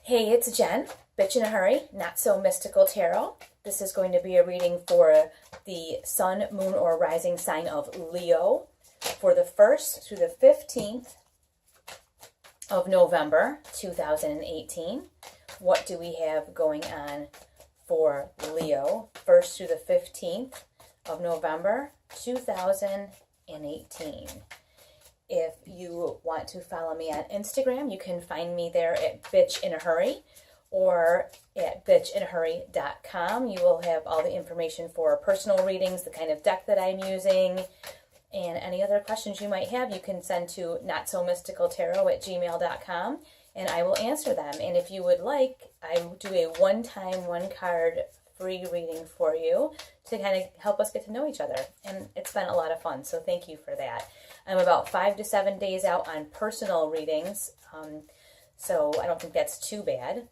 Hey, it's Jen, Bitch in a Hurry, Not So Mystical Tarot. This is going to be a reading for the sun, moon, or rising sign of Leo for the 1st through the 15th of November 2018. What do we have going on for Leo 1st through the 15th of November 2018? If you want to follow me on Instagram, you can find me there at Bitch in a Hurry or at bitchinahurry.com. You will have all the information for personal readings, the kind of deck that I'm using, and any other questions you might have, you can send to notsomysticaltarot@gmail.com and I will answer them. And if you would like, I do a one-time, one-card free reading for you to kind of help us get to know each other. And it's been a lot of fun, so thank you for that. I'm about 5 to 7 days out on personal readings, so I don't think that's too bad.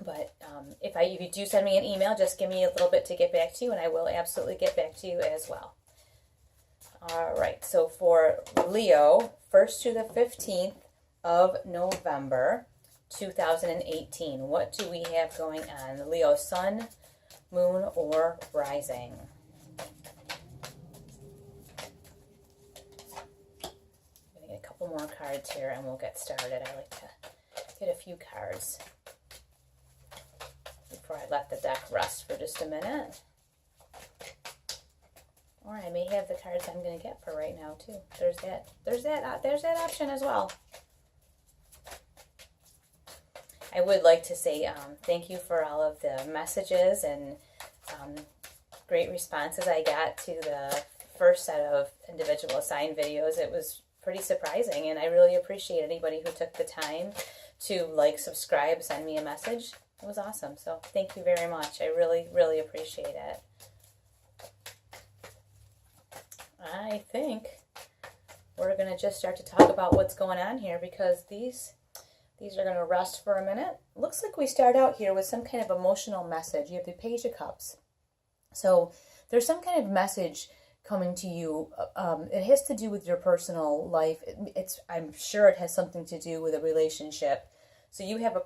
But if you do send me an email, just give me a little bit to get back to you, and I will absolutely get back to you as well. All right, so for Leo, 1st to the 15th of November 2018, what do we have going on? Leo sun, moon, or rising? I'm going to get a couple more cards here and we'll get started. I like to get a few cards before I let the deck rest for just a minute. Or I may have the cards I'm going to get for right now too. There's that option as well. I would like to say thank you for all of the messages and great responses I got to the first set of individual sign videos. It was pretty surprising, and I really appreciate anybody who took the time to like, subscribe, send me a message. It was awesome. So thank you very much. I really, really appreciate it. I think we're going to just start to talk about what's going on here, because these are going to rest for a minute. Looks like we start out here with some kind of emotional message. You have the Page of Cups. So there's some kind of message coming to you. It has to do with your personal life. I'm sure it has something to do with a relationship. So you have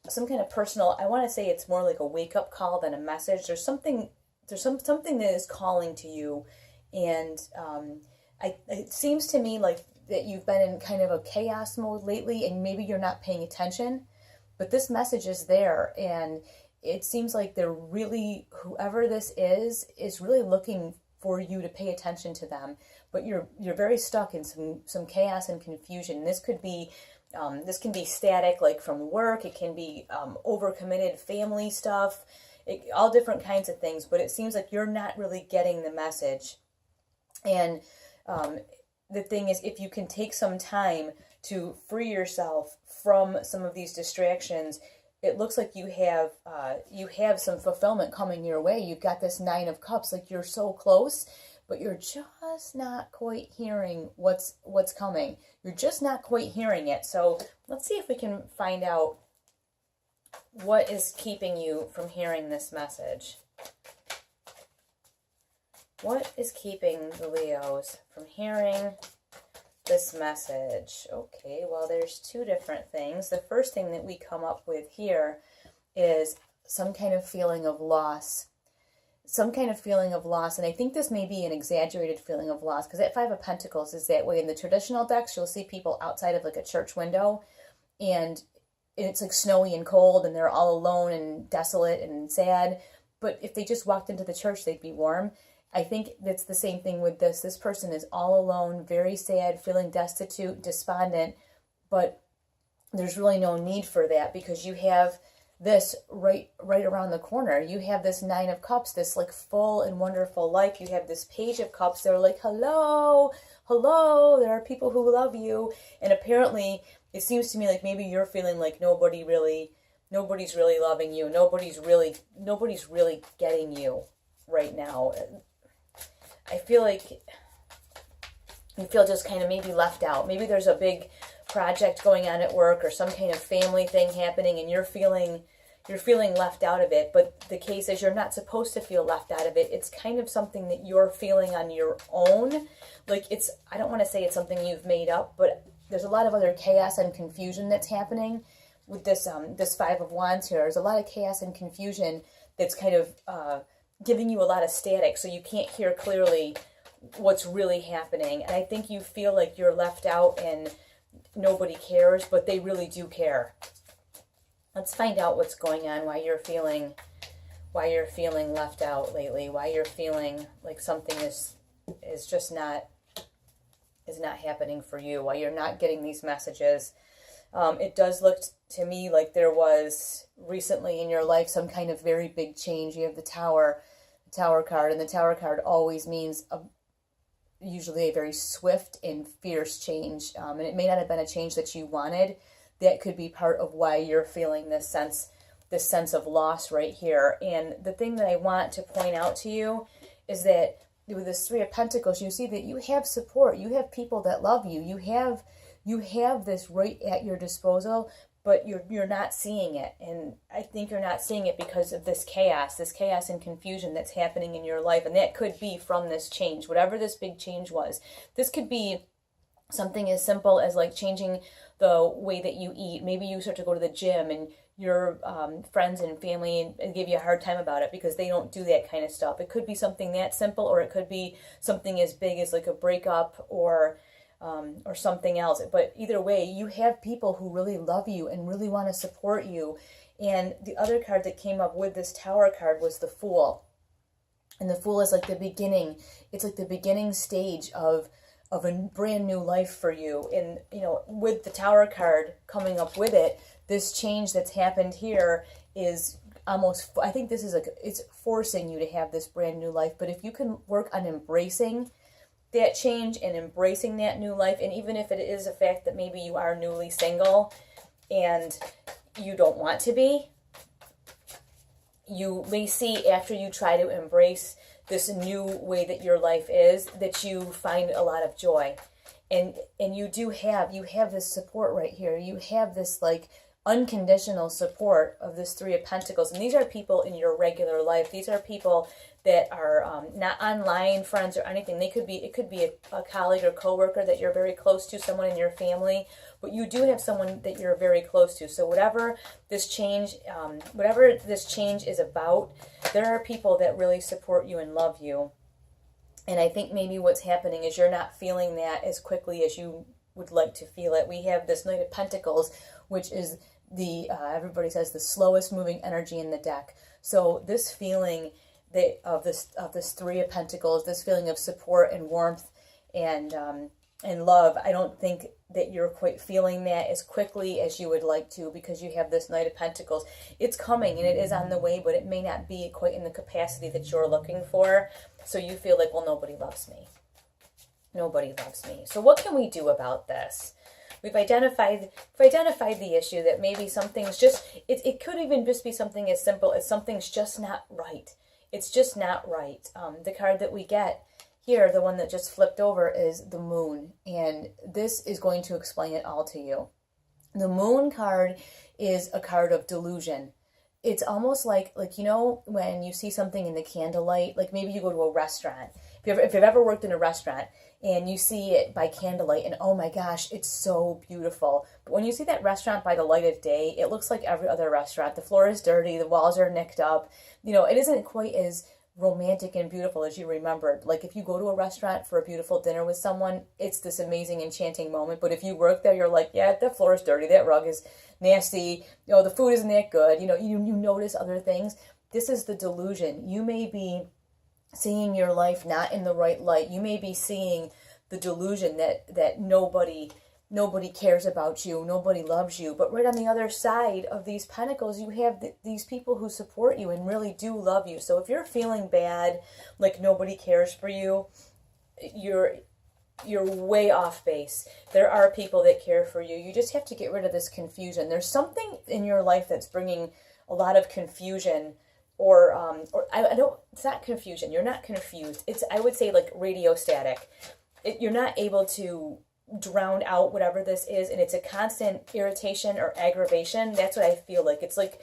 some kind of personal, I want to say it's more like a wake-up call than a message. There's something that is calling to you. And it seems to me like that you've been in kind of a chaos mode lately, and maybe you're not paying attention, but this message is there, and it seems like they're really, whoever this is really looking for you to pay attention to them, but you're very stuck in some chaos and confusion. This could be this can be static, like from work. It can be overcommitted family stuff, all different kinds of things, but it seems like you're not really getting the message. And the thing is, if you can take some time to free yourself from some of these distractions, it looks like you have some fulfillment coming your way. You've got this 9 of Cups, like you're so close, but you're just not quite hearing what's coming. You're just not quite hearing it. So let's see if we can find out what is keeping you from hearing this message. What is keeping the Leos from hearing this message? Okay, well, there's 2 different things. The first thing that we come up with here is some kind of feeling of loss. Some kind of feeling of loss, and I think this may be an exaggerated feeling of loss, because that 5 of Pentacles is that way. In the traditional decks, you'll see people outside of like a church window, and it's like snowy and cold, and they're all alone and desolate and sad. But if they just walked into the church, they'd be warm. I think that's the same thing with this. This person is all alone, very sad, feeling destitute, despondent, but there's really no need for that, because you have this right around the corner. You have this 9 of Cups, this like full and wonderful life. You have this Page of Cups. They're like, hello, there are people who love you. And apparently it seems to me like maybe you're feeling like nobody's really loving you. Nobody's really getting you right now. I feel like you feel just kind of maybe left out. Maybe there's a big project going on at work or some kind of family thing happening, and you're feeling left out of it. But the case is, you're not supposed to feel left out of it. It's kind of something that you're feeling on your own. Like I don't want to say it's something you've made up, but there's a lot of other chaos and confusion that's happening. with this this Five of Wands here, there's a lot of chaos and confusion that's kind of giving you a lot of static, so you can't hear clearly what's really happening. And I think you feel like you're left out and nobody cares, but they really do care. Let's find out what's going on, why you're feeling left out lately, why you're feeling like something is just not happening for you, why you're not getting these messages. It does look to me like there was recently in your life some kind of very big change. You have the Tower card, and the Tower card always means usually a very swift and fierce change. And it may not have been a change that you wanted. That could be part of why you're feeling this sense of loss right here. And the thing that I want to point out to you is that with this Three of Pentacles, you see that you have support. You have people that love you. You have this right at your disposal, but you're not seeing it. And I think you're not seeing it because of this chaos and confusion that's happening in your life. And that could be from this change, whatever this big change was. This could be something as simple as like changing the way that you eat. Maybe you start to go to the gym and your friends and family give you a hard time about it because they don't do that kind of stuff. It could be something that simple, or it could be something as big as like a breakup or something else. But either way, you have people who really love you and really want to support you. And the other card that came up with this Tower card was the Fool. And the Fool is like the beginning. It's like the beginning stage of a brand new life for you. And, you know, with the Tower card coming up with it, this change that's happened here is almost, I think this is like, it's forcing you to have this brand new life. But if you can work on embracing that change and embracing that new life, and even if it is a fact that maybe you are newly single and you don't want to be, you may see after you try to embrace this new way that your life is, that you find a lot of joy. And you have this support right here. You have this like unconditional support of this Three of Pentacles. And these are people in your regular life. These are people that are not online friends or anything. It could be a colleague or coworker that you're very close to, someone in your family, but you do have someone that you're very close to. So whatever this change is about, there are people that really support you and love you. And I think maybe what's happening is you're not feeling that as quickly as you would like to feel it. We have this Knight of Pentacles, which is everybody says the slowest moving energy in the deck. So this feeling of this Three of Pentacles, this feeling of support and warmth and love, I don't think that you're quite feeling that as quickly as you would like to, because you have this Knight of Pentacles. It's coming and it is on the way, but it may not be quite in the capacity that you're looking for. So you feel like, well, nobody loves me. Nobody loves me. So what can we do about this? We've identified the issue that maybe something's just, it could even just be something as simple as something's just not right. It's just not right. The card that we get here, the one that just flipped over, is the Moon. And this is going to explain it all to you. The Moon card is a card of delusion. It's almost like you know, when you see something in the candlelight, like maybe you go to a restaurant. If you've ever worked in a restaurant and you see it by candlelight and oh my gosh, it's so beautiful. But when you see that restaurant by the light of day, it looks like every other restaurant. The floor is dirty, the walls are nicked up. You know, it isn't quite as romantic and beautiful as you remembered. Like if you go to a restaurant for a beautiful dinner with someone, it's this amazing, enchanting moment. But if you work there, you're like, yeah, the floor is dirty, that rug is nasty, you know, the food isn't that good. You know, you notice other things. This is the delusion. You may be seeing your life not in the right light. You may be seeing the delusion that nobody cares about you, nobody loves you. But right on the other side of these pentacles, you have these people who support you and really do love you. So if you're feeling bad, like nobody cares for you, you're way off base. There are people that care for you. You just have to get rid of this confusion. There's something in your life that's bringing a lot of confusion, or I don't. It's not confusion. You're not confused. It's, I would say, like radio static. You're not able to drown out whatever this is, and it's a constant irritation or aggravation. That's what I feel like. It's like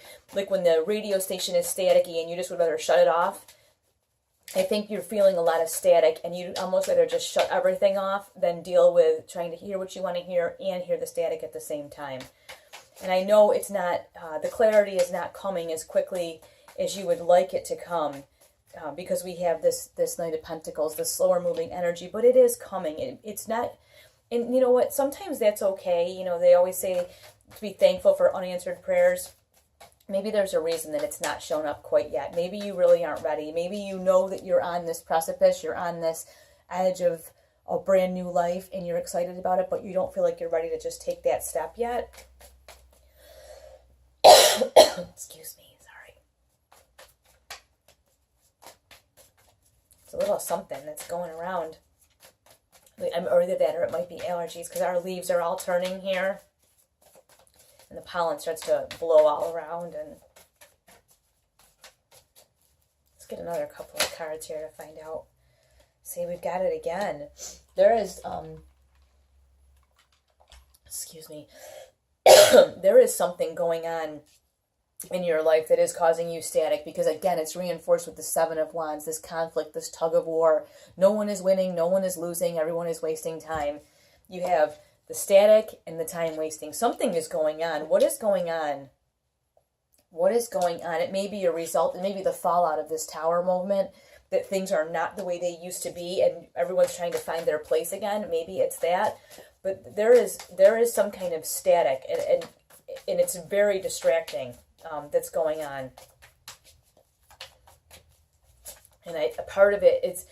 when the radio station is staticky and you just would rather shut it off. I think you're feeling a lot of static and you almost rather just shut everything off than deal with trying to hear what you want to hear and hear the static at the same time. And I know it's not, the clarity is not coming as quickly as you would like it to come, because we have this Knight of Pentacles, the slower moving energy, but it is coming. It's not, and you know what, sometimes that's okay. You know, they always say to be thankful for unanswered prayers. Maybe there's a reason that it's not shown up quite yet. Maybe you really aren't ready. Maybe you know that you're on this precipice, you're on this edge of a brand new life, and you're excited about it, but you don't feel like you're ready to just take that step yet. Excuse me, sorry. It's a little something that's going around. Or either that or it might be allergies, because our leaves are all turning here. And the pollen starts to blow all around. And let's get another couple of cards here to find out. See, we've got it again. There is, excuse me, there is something going on in your life that is causing you static, because again, it's reinforced with the Seven of Wands, this conflict, this tug of war. No one is winning, no one is losing, everyone is wasting time. You have the static and the time wasting. Something is going on. What is going on? What is going on? It may be a result, it may be the fallout of this Tower movement, that things are not the way they used to be and everyone's trying to find their place again. Maybe it's that. But there is some kind of static, and it's very distracting, that's going on. And part of it is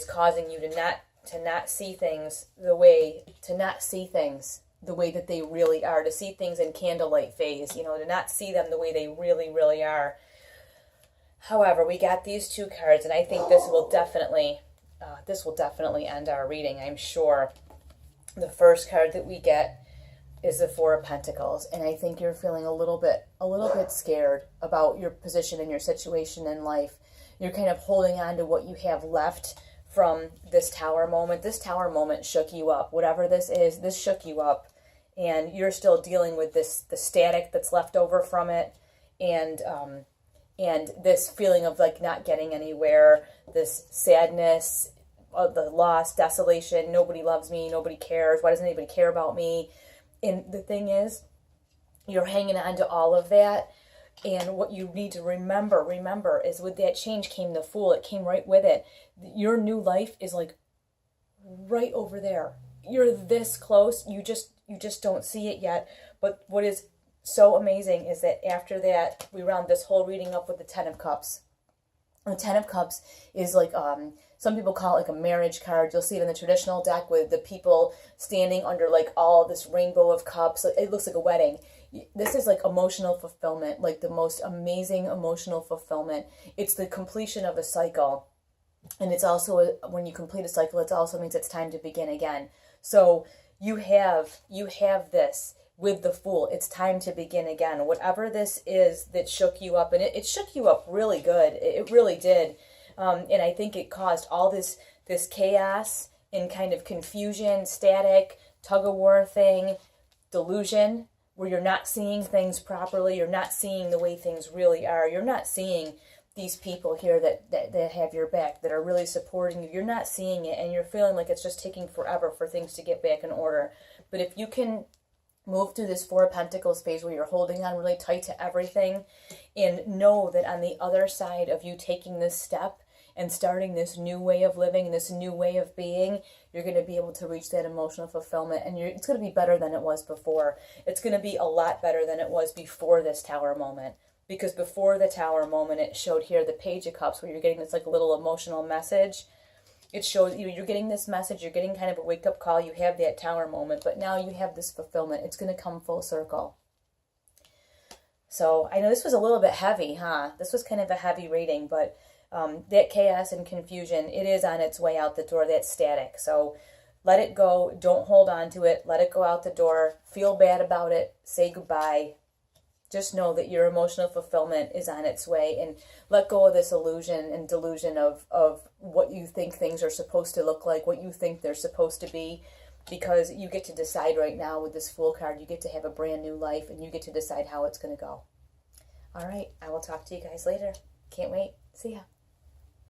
causing you to not see things the way that they really are, to see things in candlelight phase, you know, to not see them the way they really, really are. However, we got these two cards, and I think this will definitely end our reading, I'm sure. The first card that we get is the Four of Pentacles, and I think you're feeling a little bit scared about your position and your situation in life. You're kind of holding on to what you have left from this Tower moment. This Tower moment shook you up. Whatever this is, this shook you up, and you're still dealing with the static that's left over from it, and this feeling of like not getting anywhere, this sadness, the loss, desolation, nobody loves me, nobody cares, why doesn't anybody care about me? And the thing is, you're hanging on to all of that, and what you need to remember is with that change came the Fool. It came right with it. Your new life is like right over there. You're this close, you just don't see it yet. But what is so amazing is that after that, we round this whole reading up with the Ten of Cups. The Ten of Cups is like, some people call it like a marriage card. You'll see it in the traditional deck with the people standing under like all this rainbow of cups. It looks like a wedding. This is like emotional fulfillment, like the most amazing emotional fulfillment. It's the completion of a cycle. And it's also, when you complete a cycle, it also means it's time to begin again. So you have this. With the Fool, it's time to begin again. Whatever this is that shook you up, and it shook you up really good. It really did. And I think it caused all this chaos and kind of confusion, static, tug-of-war thing, delusion, where you're not seeing things properly. You're not seeing the way things really are. You're not seeing these people here that have your back, that are really supporting you. You're not seeing it, and you're feeling like it's just taking forever for things to get back in order. But if you can move through this Four of Pentacles phase where you're holding on really tight to everything, and know that on the other side of you taking this step and starting this new way of living, this new way of being, you're going to be able to reach that emotional fulfillment, and it's going to be better than it was before. It's going to be a lot better than it was before this Tower moment, because before the Tower moment, it showed here the Page of Cups, where you're getting this like little emotional message. It shows you're getting this message, you're getting kind of a wake-up call, you have that Tower moment, but now you have this fulfillment. It's going to come full circle. So I know this was a little bit heavy, huh? This was kind of a heavy reading, but that chaos and confusion, it is on its way out the door, that static. So let it go. Don't hold on to it. Let it go out the door. Feel bad about it. Say goodbye. Just know that your emotional fulfillment is on its way, and let go of this illusion and delusion of what you think things are supposed to look like, what you think they're supposed to be, because you get to decide right now with this Fool card. You get to have a brand new life, and you get to decide how it's going to go. All right, I will talk to you guys later. Can't wait. See ya.